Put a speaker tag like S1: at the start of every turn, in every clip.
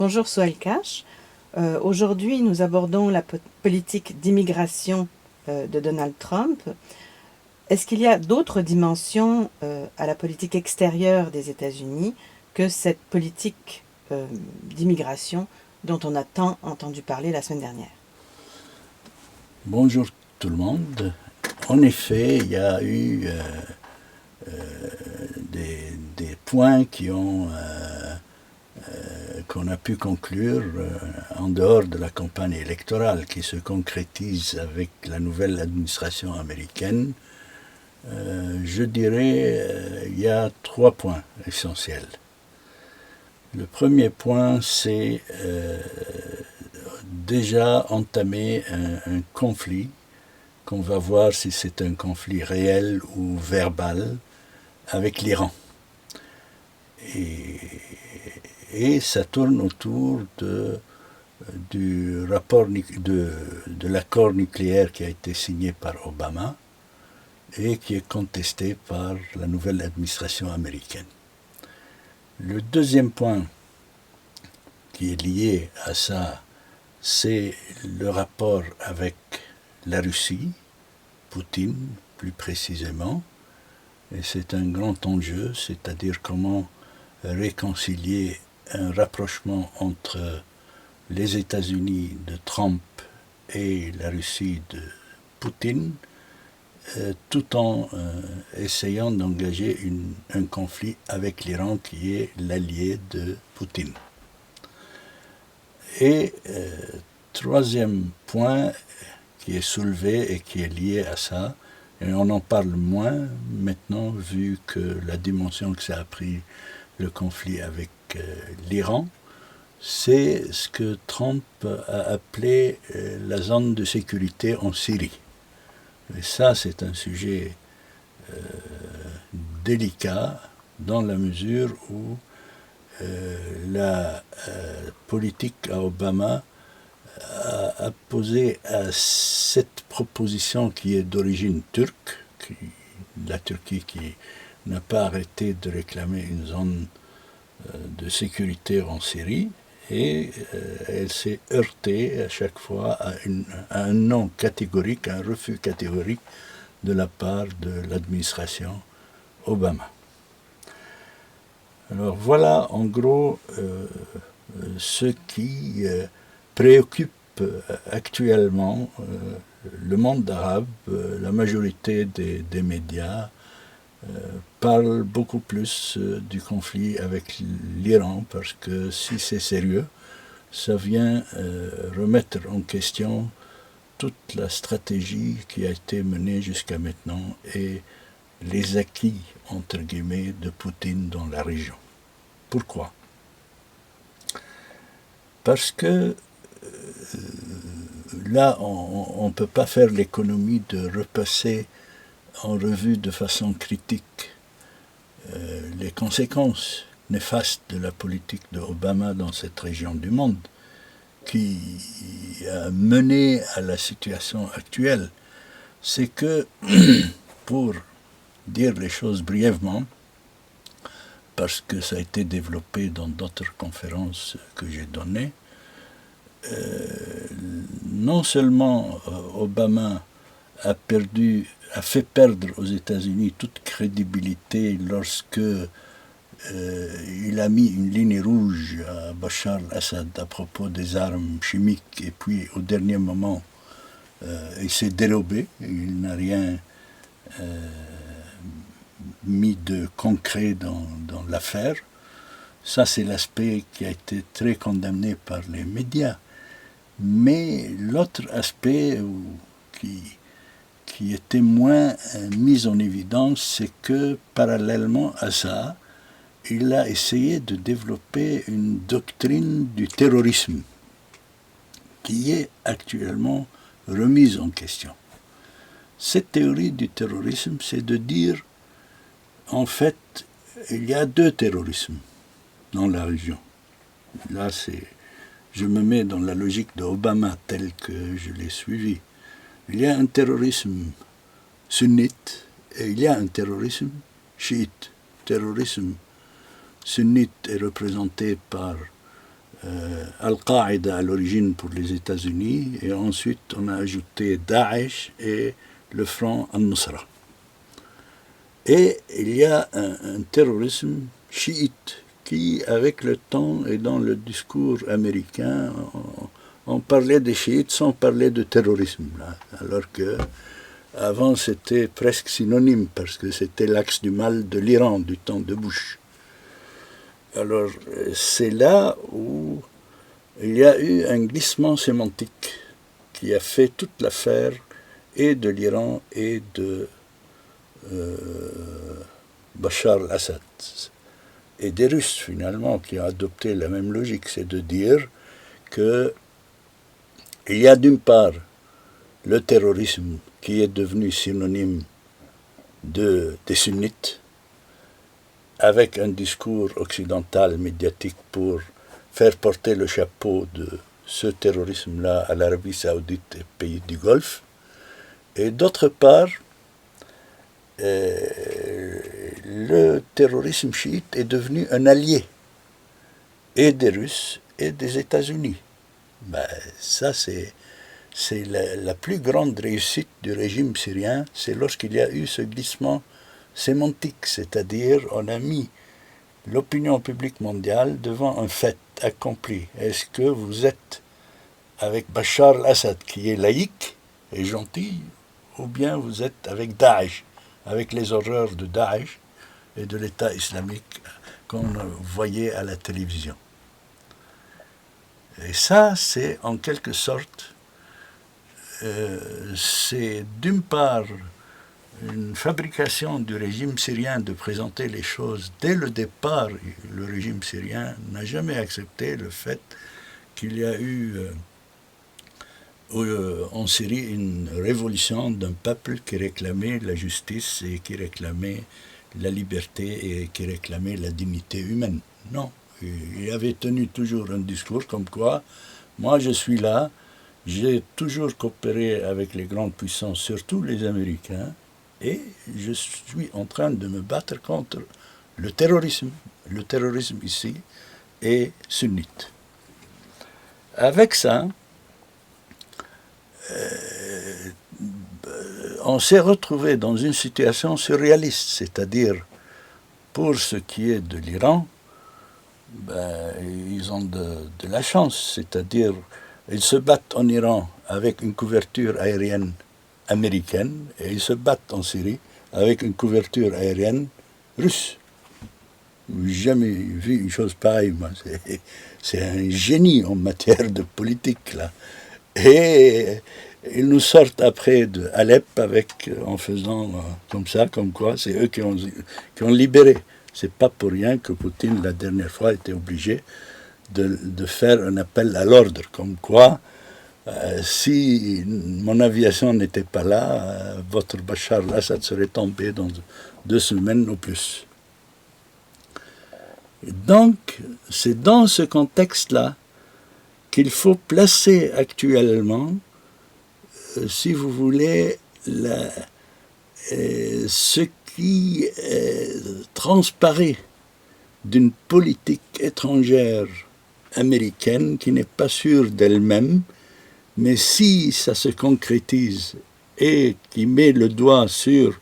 S1: Bonjour Sohail Cache. Aujourd'hui, nous abordons la politique d'immigration de Donald Trump. Est-ce qu'il y a d'autres dimensions à la politique extérieure des États-Unis que cette politique d'immigration dont on a tant entendu parler la semaine dernière?
S2: Bonjour tout le monde. En effet, il y a eu des points qu'on a pu conclure en dehors de la campagne électorale qui se concrétise avec la nouvelle administration américaine. Je dirais il y a 3 points essentiels. Le premier point, c'est déjà entamer un conflit qu'on va voir si c'est un conflit réel ou verbal avec l'Iran. Et ça tourne autour du rapport de l'accord nucléaire qui a été signé par Obama et qui est contesté par la nouvelle administration américaine. Le deuxième point qui est lié à ça, c'est le rapport avec la Russie, Poutine plus précisément, et c'est un grand enjeu, c'est-à-dire comment réconcilier un rapprochement entre les États-Unis de Trump et la Russie de Poutine, tout en essayant d'engager un conflit avec l'Iran qui est l'allié de Poutine. Et troisième point qui est soulevé et qui est lié à ça, et on en parle moins maintenant vu que la dimension que ça a pris le conflit avec l'Iran, c'est ce que Trump a appelé la zone de sécurité en Syrie. Et ça, c'est un sujet délicat dans la mesure où la politique à Obama a posé à cette proposition qui est d'origine turque, la Turquie qui n'a pas arrêté de réclamer une zone de sécurité en Syrie, et elle s'est heurtée à chaque fois à un non catégorique, un refus catégorique de la part de l'administration Obama. Alors voilà en gros ce qui préoccupe actuellement le monde arabe. La majorité des médias parlent beaucoup plus du conflit avec l'Iran parce que si c'est sérieux, ça vient remettre en question toute la stratégie qui a été menée jusqu'à maintenant et les acquis, entre guillemets, de Poutine dans la région. Pourquoi ? Parce que là, on ne peut pas faire l'économie de repasser en revue de façon critique les conséquences néfastes de la politique d'Obama dans cette région du monde, qui a mené à la situation actuelle. C'est que, pour dire les choses brièvement, parce que ça a été développé dans d'autres conférences que j'ai données, non seulement Obama a fait perdre aux États-Unis toute crédibilité lorsque il a mis une ligne rouge à Bachar al-Assad à propos des armes chimiques, et puis au dernier moment il s'est dérobé, il n'a rien mis de concret dans l'affaire. Ça, c'est l'aspect qui a été très condamné par les médias. Mais l'autre aspect qui était moins mis en évidence, c'est que parallèlement à ça, il a essayé de développer une doctrine du terrorisme qui est actuellement remise en question. Cette théorie du terrorisme, c'est de dire, en fait, il y a 2 terrorismes dans la région. Là, je me mets dans la logique d'Obama tel que je l'ai suivi. Il y a un terrorisme sunnite et il y a un terrorisme chiite. Le terrorisme sunnite est représenté par Al-Qaïda à l'origine pour les États-Unis, et ensuite on a ajouté Daesh et le front Al-Nusra. Et il y a un terrorisme chiite qui, avec le temps et dans le discours américain, on parlait des chiites sans parler de terrorisme, là, alors que avant c'était presque synonyme, parce que c'était l'axe du mal de l'Iran du temps de Bush. Alors c'est là où il y a eu un glissement sémantique qui a fait toute l'affaire et de l'Iran et de Bachar al-Assad et des Russes finalement qui ont adopté la même logique, c'est de dire que il y a d'une part le terrorisme qui est devenu synonyme des sunnites avec un discours occidental médiatique pour faire porter le chapeau de ce terrorisme-là à l'Arabie saoudite et pays du Golfe, et d'autre part le terrorisme chiite est devenu un allié et des Russes et des États-Unis. Ça, c'est la plus grande réussite du régime syrien, c'est lorsqu'il y a eu ce glissement sémantique, c'est-à-dire on a mis l'opinion publique mondiale devant un fait accompli. Est-ce que vous êtes avec Bachar al-Assad qui est laïque et gentil, ou bien vous êtes avec Daesh, avec les horreurs de Daesh et de l'État islamique qu'on voyait à la télévision. Et ça, c'est en quelque sorte, c'est d'une part une fabrication du régime syrien de présenter les choses dès le départ. Le régime syrien n'a jamais accepté le fait qu'il y a eu en Syrie une révolution d'un peuple qui réclamait la justice et qui réclamait la liberté et qui réclamait la dignité humaine. Non, il avait tenu toujours un discours comme quoi, moi je suis là, j'ai toujours coopéré avec les grandes puissances, surtout les Américains, et je suis en train de me battre contre le terrorisme. Le terrorisme ici est sunnite. Avec ça, on s'est retrouvé dans une situation surréaliste, c'est-à-dire, pour ce qui est de l'Iran, ils ont de la chance, c'est-à-dire, ils se battent en Iran avec une couverture aérienne américaine, et ils se battent en Syrie avec une couverture aérienne russe. Je n'ai jamais vu une chose pareille, moi. C'est un génie en matière de politique, là. Et ils nous sortent après de Alep en faisant comme ça, comme quoi, c'est eux qui ont libéré. C'est pas pour rien que Poutine, la dernière fois, était obligé de faire un appel à l'ordre, comme quoi, si mon aviation n'était pas là, votre Bachar al-Assad serait tombé dans 2 semaines au plus. Et donc, c'est dans ce contexte-là qu'il faut placer actuellement, si vous voulez, ce qui transparaît d'une politique étrangère américaine qui n'est pas sûre d'elle-même, mais si ça se concrétise et qui met le doigt sur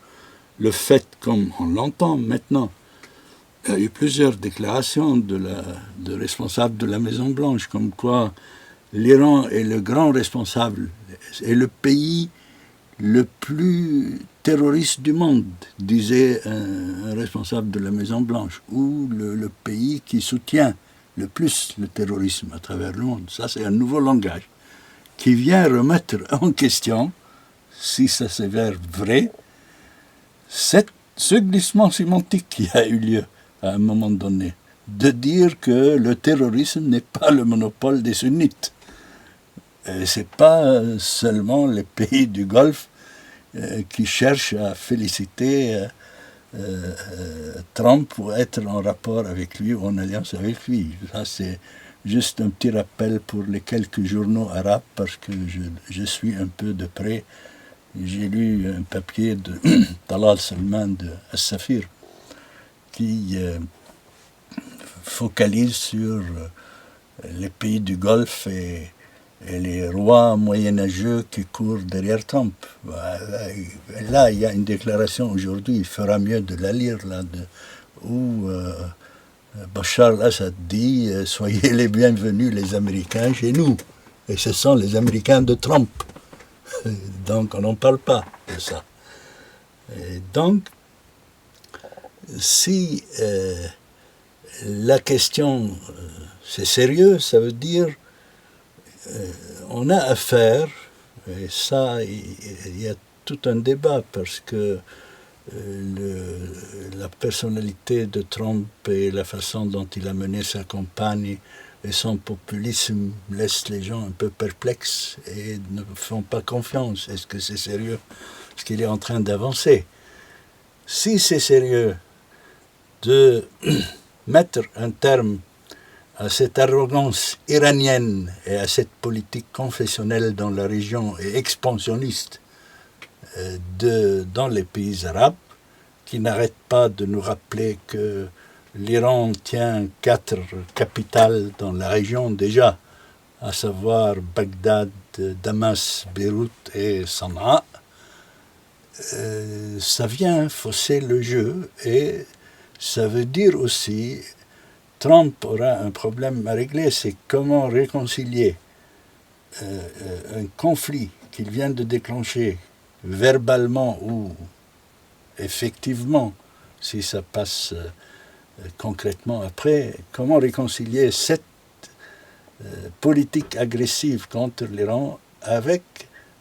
S2: le fait, comme on l'entend maintenant, il y a eu plusieurs déclarations de responsables de la Maison-Blanche, comme quoi l'Iran est le grand responsable, est le pays le plus terroriste du monde, disait un responsable de la Maison-Blanche, ou le pays qui soutient le plus le terrorisme à travers le monde. Ça, c'est un nouveau langage qui vient remettre en question, si ça s'avère vrai, ce glissement sémantique qui a eu lieu à un moment donné, de dire que le terrorisme n'est pas le monopole des sunnites. Ce n'est pas seulement les pays du Golfe qui cherchent à féliciter Trump pour être en rapport avec lui ou en alliance avec lui. Ça, c'est juste un petit rappel pour les quelques journaux arabes, parce que je suis un peu de près. J'ai lu un papier de Talal Salman de As-Safir qui focalise sur les pays du Golfe et les rois moyenâgeux qui courent derrière Trump. Là, il y a une déclaration aujourd'hui, il fera mieux de la lire, là, où Bachar al-Assad dit « Soyez les bienvenus les Américains chez nous ». Et ce sont les Américains de Trump. Donc on n'en parle pas de ça. Et donc, si la question, c'est sérieux, ça veut dire on a affaire, et ça, il y a tout un débat, parce que la personnalité de Trump et la façon dont il a mené sa campagne et son populisme laissent les gens un peu perplexes et ne font pas confiance. Est-ce que c'est sérieux ce qu'il est en train d'avancer? Si c'est sérieux de mettre un terme à cette arrogance iranienne et à cette politique confessionnelle dans la région et expansionniste dans les pays arabes, qui n'arrête pas de nous rappeler que l'Iran tient 4 capitales dans la région déjà, à savoir Bagdad, Damas, Beyrouth et Sanaa. Ça vient fausser le jeu, et ça veut dire aussi Trump aura un problème à régler, c'est comment réconcilier un conflit qu'il vient de déclencher verbalement ou effectivement, si ça passe concrètement après, comment réconcilier cette politique agressive contre l'Iran avec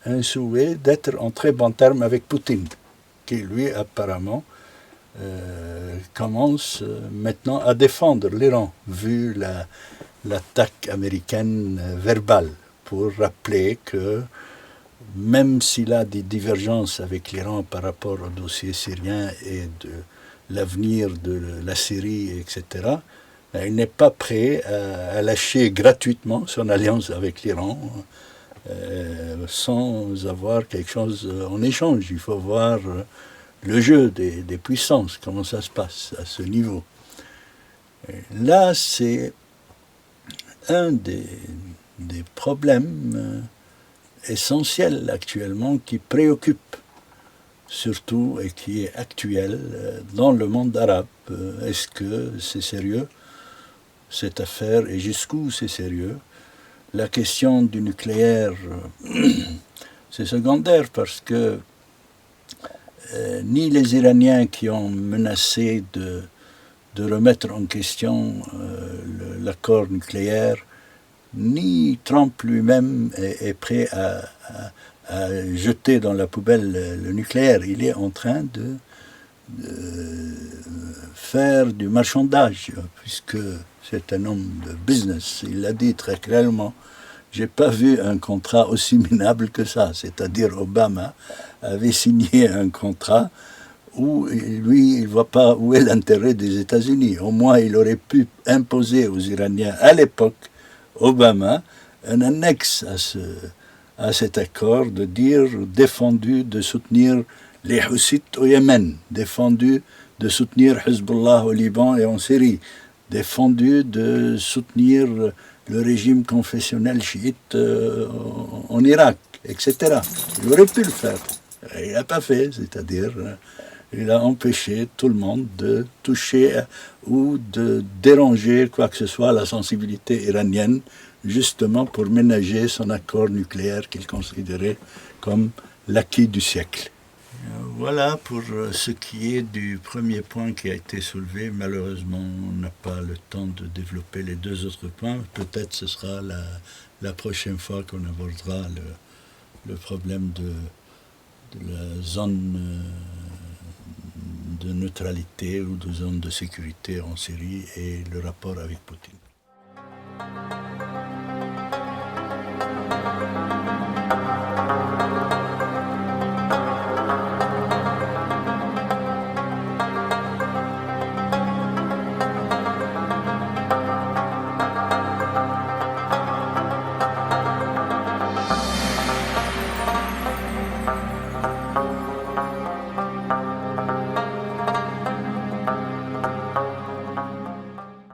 S2: un souhait d'être en très bon terme avec Poutine, qui lui apparemment commence maintenant à défendre l'Iran, vu l'attaque américaine verbale, pour rappeler que même s'il a des divergences avec l'Iran par rapport au dossier syrien et de l'avenir de la Syrie, etc., il n'est pas prêt à lâcher gratuitement son alliance avec l'Iran sans avoir quelque chose en échange. Il faut voir le jeu des puissances, comment ça se passe à ce niveau. Et là, c'est un des problèmes essentiels actuellement qui préoccupe surtout et qui est actuel dans le monde arabe. Est-ce que c'est sérieux cette affaire, et jusqu'où c'est sérieux? La question du nucléaire, c'est secondaire, parce que ni les Iraniens qui ont menacé de remettre en question l'accord nucléaire, ni Trump lui-même est prêt à jeter dans la poubelle le nucléaire. Il est en train de faire du marchandage, puisque c'est un homme de business. Il l'a dit très clairement. J'ai pas vu un contrat aussi minable que ça. C'est-à-dire Obama avait signé un contrat où lui, il ne voit pas où est l'intérêt des États-Unis. Au moins, il aurait pu imposer aux Iraniens, à l'époque, Obama, un annexe à cet accord, de dire défendu de soutenir les Houssites au Yémen, défendu de soutenir Hezbollah au Liban et en Syrie, défendu de soutenir le régime confessionnel chiite en Irak, etc. Il aurait pu le faire. Il n'a pas fait, c'est-à-dire il a empêché tout le monde de toucher ou de déranger quoi que ce soit à la sensibilité iranienne, justement pour ménager son accord nucléaire qu'il considérait comme l'acquis du siècle. Voilà pour ce qui est du premier point qui a été soulevé. Malheureusement, on n'a pas le temps de développer les 2 autres points. Peut-être ce sera la prochaine fois qu'on abordera le problème de la zone de neutralité ou de zone de sécurité en Syrie et le rapport avec Poutine.